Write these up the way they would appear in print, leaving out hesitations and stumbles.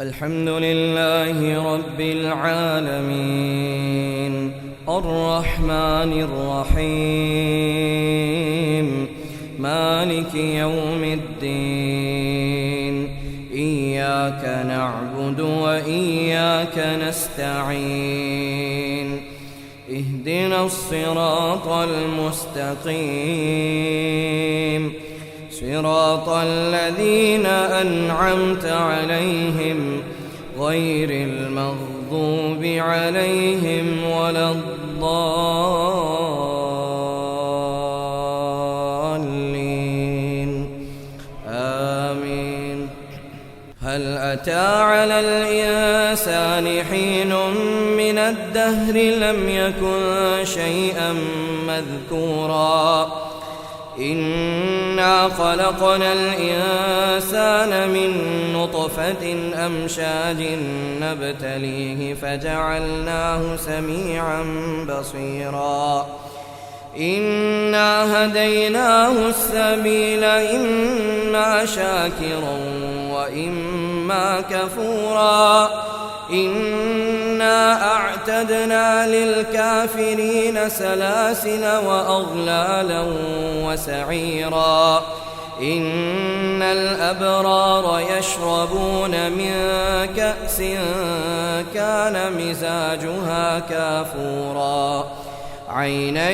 الحمد لله رب العالمين الرحمن الرحيم مالك يوم الدين إياك نعبد وإياك نستعين اهدنا الصراط المستقيم صراط الذين أنعمت عليهم غير المغضوب عليهم ولا الضالين آمين. هل أتى على الإنسان حين من الدهر لم يكن شيئا مذكورا إنا خلقنا الإنسان من نطفة أمشاج نبتليه فجعلناه سميعا بصيرا إنا هديناه السبيل إما شاكرا وإما كفورا إنا أعتدنا للكافرين سلاسل وأغلالا وسعيرا إن الأبرار يشربون من كأس كان مزاجها كافورا عينا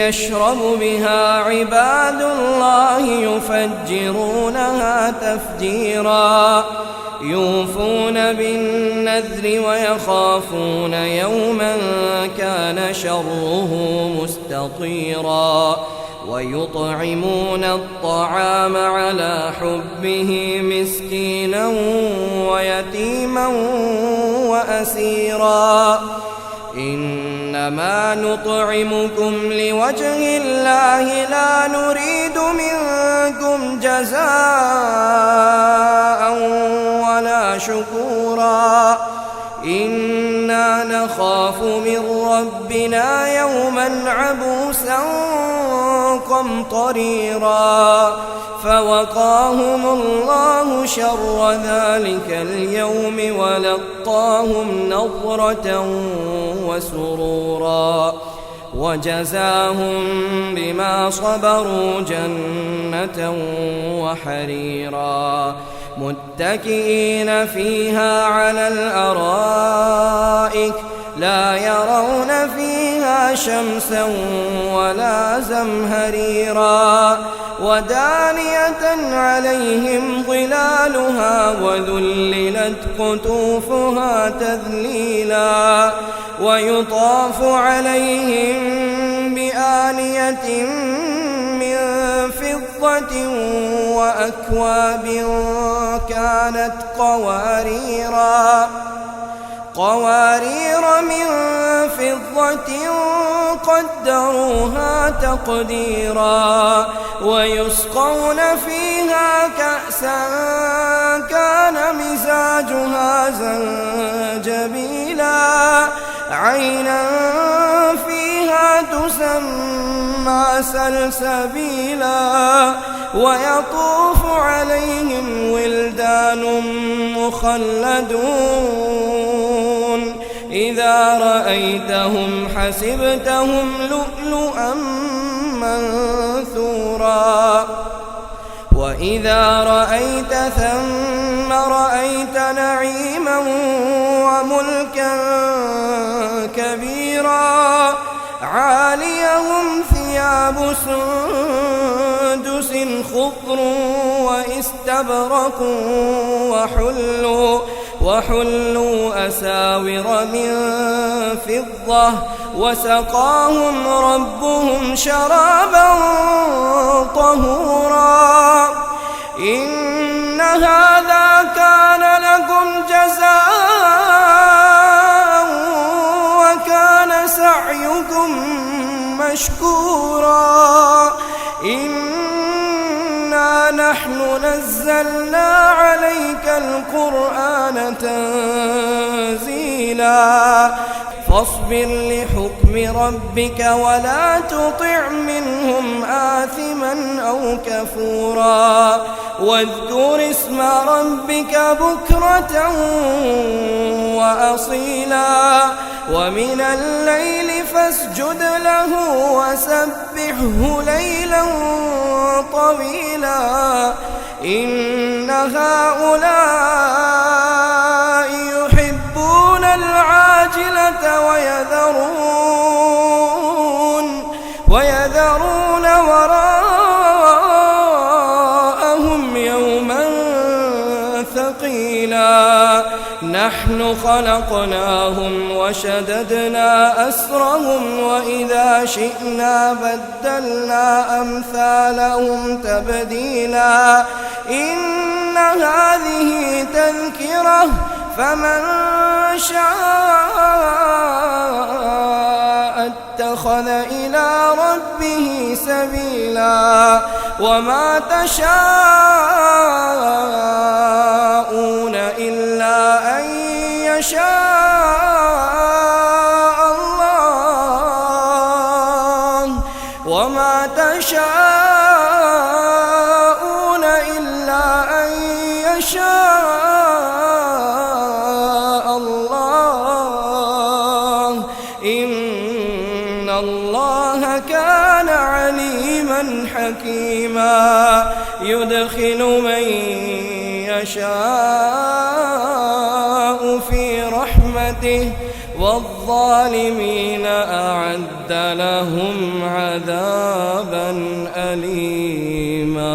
يشرب بها عباد الله يفجرونها تفجيرا يوفون بالنذر ويخافون يوما كان شره مستطيرا ويطعمون الطعام على حبه مسكينا ويتيما وأسيرا إنما نطعمكم لوجه الله لا نريد منكم جزاء ولا شكورا إنا نخاف من ربنا يوما عبوسا قمطريرا فوقاهم الله شر ذلك اليوم ولقاهم نضرة وسرورا وجزاهم بما صبروا جنة وحريرا متكئين فيها على الأرائك لا يرون فيها شمسا ولا زمهريرا ودانية عليهم ظلالها وذللت قطوفها تذليلا ويطاف عليهم بآنية من فضة وأكواب كانت قوارير من فضة قدروها تقديرا ويسقون فيها كأسا كان مزاجها زنجبيلا عينا فيها تسمى سلسبيلا ويطوف عليهم ولدان مخلدون إذا رأيتهم حسبتهم لؤلؤا منثورا وإذا رأيت ثم رأيت نعيما وملكا كبيرا عاليهم ثياب سندس خضر واستبرق وحلوا أساور من فضة وسقاهم ربهم شرابا طهورا إن هذا كان لكم جزاء وكان سعيكم مشكورا إنا نحن نزلنا عليك القرآن تنزيلا فاصبر لحكم ربك ولا تطع منهم آثما أو كفورا واذكر اسم ربك بكرة وأصيلا ومن الليل فاسجد له وسبحه ليلا طويلا إن هؤلاء يحبون العاجلة ويذرون وراءهم يوما ثقيلا نحن خلقناهم وشددنا أسرهم وإذا شئنا بدلنا أمثالهم تبديلا إن هذه تذكرة فمن شاء اتخذ إلى ربه سبيلا وما تشاءون إلا أن يشاء الله وما تشاءون إلا أن يشاء الله إن الله كان عليما حكيما يدخل من يشاء في رحمته والظالمين أعد لهم عذابا أليما.